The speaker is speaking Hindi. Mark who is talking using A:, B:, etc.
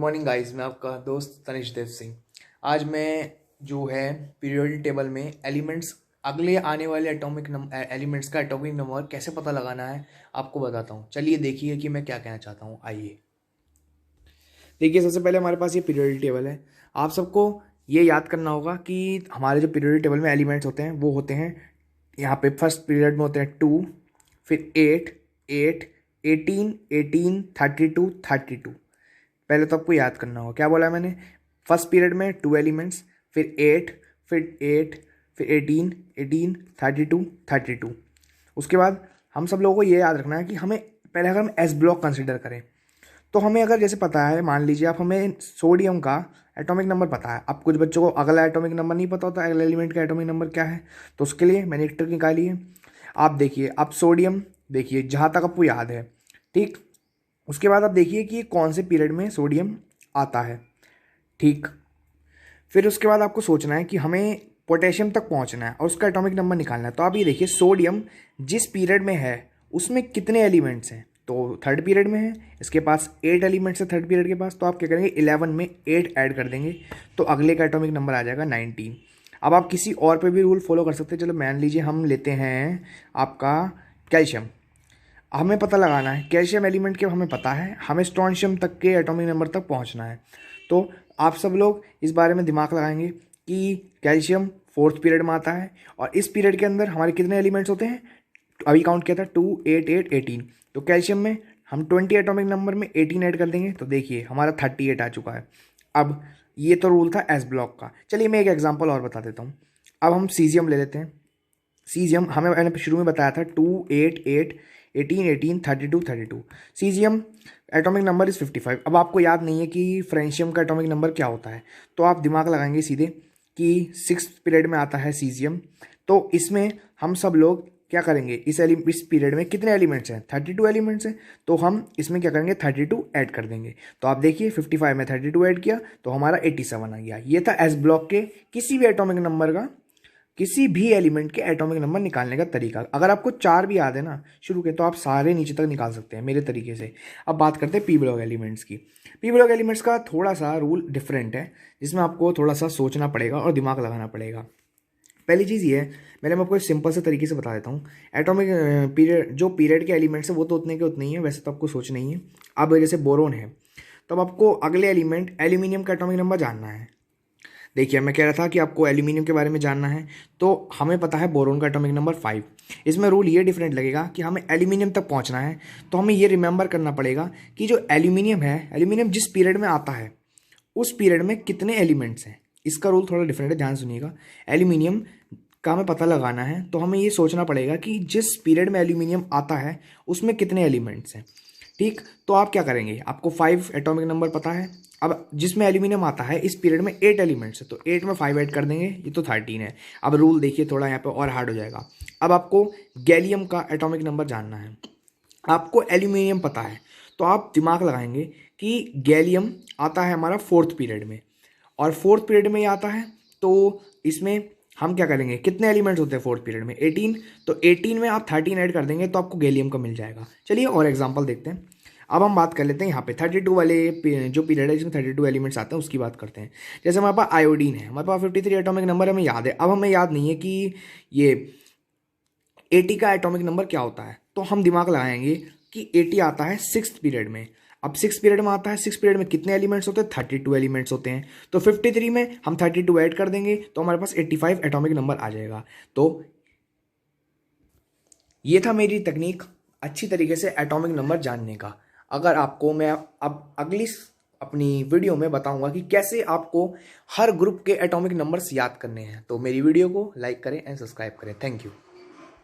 A: मॉर्निंग गाइस, मैं आपका दोस्त तनिष देव सिंह। आज मैं जो है पीरियोडिक टेबल में एलिमेंट्स, अगले आने वाले एटॉमिक एलिमेंट्स का एटॉमिक नंबर कैसे पता लगाना है आपको बताता हूँ। चलिए देखिए कि मैं क्या कहना चाहता हूँ। आइए देखिए, सबसे पहले हमारे पास ये पीरियोडिक टेबल है। आप सबको ये याद करना होगा कि हमारे जो पीरियोडिक टेबल में एलिमेंट्स होते हैं वो होते हैं, यहाँ पे फर्स्ट पीरियड में होते हैं 2, फिर 8, 8, 18, 18, 32, 32। पहले तो आपको याद करना होगा क्या बोला मैंने। फर्स्ट पीरियड में 2 एलिमेंट्स, फिर 8, फिर 8, फिर 18, 18, 32, 32। उसके बाद हम सब लोगों को ये याद रखना है कि हमें पहले अगर हम एस ब्लॉक कंसिडर करें तो हमें अगर जैसे पता है, मान लीजिए आप, हमें सोडियम का एटॉमिक नंबर पता है। अब कुछ बच्चों को अगला एटॉमिक नंबर नहीं पता होता, अगले एलिमेंट का एटॉमिक नंबर क्या है, तो उसके लिए मैंने एक ट्रिक निकाली है। आप देखिए, आप सोडियम देखिए जहाँ तक आपको याद है, ठीक। उसके बाद आप देखिए कि कौन से पीरियड में सोडियम आता है, ठीक। फिर उसके बाद आपको सोचना है कि हमें पोटेशियम तक पहुंचना है और उसका एटॉमिक नंबर निकालना है। तो आप ये देखिए, सोडियम जिस पीरियड में है उसमें कितने एलिमेंट्स हैं, तो थर्ड पीरियड में है, इसके पास 8 एलिमेंट्स है थर्ड पीरियड के पास। तो आप क्या करेंगे, 11 में 8 ऐड कर देंगे तो अगले का एटॉमिक नंबर आ जाएगा 19। अब आप किसी और पे भी रूल फॉलो कर सकते हैं। चलो मान लीजिए हम लेते हैं आपका कैल्शियम। हमें पता लगाना है कैल्शियम एलिमेंट के, हमें पता है हमें स्ट्रोंशियम तक के एटॉमिक नंबर तक पहुंचना है। तो आप सब लोग इस बारे में दिमाग लगाएंगे कि कैल्शियम फोर्थ पीरियड में आता है और इस पीरियड के अंदर हमारे कितने एलिमेंट्स होते हैं, अभी काउंट किया था 2, 8, 8, 18। तो कैल्शियम में हम 20 एटॉमिक नंबर में 18 ऐड कर देंगे तो देखिए हमारा 38 आ चुका है। अब ये तो रूल था एस ब्लॉक का। चलिए मैं एक एग्जाम्पल और बता देता हूँ। अब हम सीजियम ले लेते हैं। सीजियम हमें मैंने शुरू में बताया था 2, 8, 8, 18, 18, 32, 32। Caesium atomic number is 55। अब आपको याद नहीं है कि फ्रेंशियम का एटॉमिक नंबर क्या होता है, तो आप दिमाग लगाएंगे सीधे कि 6th पीरियड में आता है सीजियम। तो इसमें हम सब लोग क्या करेंगे, इस पीरियड में कितने एलिमेंट्स हैं, 32 एलिमेंट्स हैं। तो हम इसमें क्या करेंगे, 32 ऐड कर देंगे। तो आप देखिए 55 में 32 ऐड किया तो हमारा 87 आ गया। ये था एस ब्लॉक के किसी भी एटॉमिक नंबर का, किसी भी एलिमेंट के एटॉमिक नंबर निकालने का तरीका। अगर आपको 4 भी याद है ना शुरू के, तो आप सारे नीचे तक निकाल सकते हैं मेरे तरीके से। अब बात करते हैं पी ब्लॉक एलिमेंट्स की। पी ब्लॉक एलिमेंट्स का थोड़ा सा रूल डिफरेंट है, जिसमें आपको थोड़ा सा सोचना पड़ेगा और दिमाग लगाना पड़ेगा। पहली चीज़ ये है, मैंने आपको एक सिंपल से तरीके से बता देता हूँ। एटॉमिक पीरियड, जो पीरियड के एलिमेंट्स है वो तो उतने के उतने ही है, वैसे तो आपको सोचना ही है। अब जैसे बोरोन है, तब आपको अगले एलिमेंट एल्यूमिनियम का एटॉमिक नंबर जानना है। देखिए मैं कह रहा था कि आपको एल्यूमिनियम के बारे में जानना है, तो हमें पता है बोरोन का एटॉमिक नंबर 5। इसमें रूल ये डिफरेंट लगेगा कि हमें एल्यूमिनियम तक पहुंचना है, तो हमें ये रिमेंबर करना पड़ेगा कि जो एल्यूमिनियम है, एल्यूमिनियम जिस पीरियड में आता है उस पीरियड में कितने एलिमेंट्स हैं। इसका रूल थोड़ा डिफरेंट है, ध्यान सुनिएगा। एल्यूमिनियम का हमें पता लगाना है तो हमें ये सोचना पड़ेगा कि जिस पीरियड में एल्यूमिनियम आता है उसमें कितने एलिमेंट्स हैं, ठीक। तो आप क्या करेंगे, आपको 5 एटॉमिक नंबर पता है। अब जिसमें एल्यूमिनियम आता है इस पीरियड में 8 एलिमेंट्स है, तो 8 में 5 ऐड कर देंगे, ये तो 13 है। अब रूल देखिए थोड़ा यहाँ पे और हार्ड हो जाएगा। अब आपको गैलियम का एटॉमिक नंबर जानना है। आपको एल्यूमिनियम पता है, तो आप दिमाग लगाएंगे कि गैलियम आता है हमारा 4th पीरियड में, और 4th पीरियड में ही आता है। तो इसमें हम क्या करेंगे, कितने एलिमेंट्स होते हैं 4th पीरियड में, 18। तो 18 में आप 13 ऐड कर देंगे तो आपको गैलियम का मिल जाएगा। चलिए और एग्जांपल देखते हैं। अब हम बात कर लेते हैं यहाँ पे 32 वाले जो पीरियड है जिसमें 32 एलिमेंट्स आते हैं उसकी बात करते हैं। जैसे हमारे पास आयोडीन है, हमारे पास 53 एटॉमिक नंबर हमें याद है। अब हमें याद नहीं है कि ये 80 का एटॉमिक नंबर क्या होता है, तो हम दिमाग लगाएंगे कि 80 आता है 6th पीरियड में। अब 6th पीरियड में आता है, 6th पीरियड में कितने एलिमेंट्स होते हैं, 32 एलिमेंट्स होते हैं। तो 53 में हम 32 ऐड कर देंगे तो हमारे पास 85 एटॉमिक नंबर आ जाएगा। तो ये था मेरी तकनीक अच्छी तरीके से एटॉमिक नंबर जानने का। अगर आपको, मैं अब अगली अपनी वीडियो में बताऊंगा कि कैसे आपको हर ग्रुप के एटॉमिक नंबर्स याद करने हैं। तो मेरी वीडियो को लाइक करें एंड सब्सक्राइब करें। Thank you.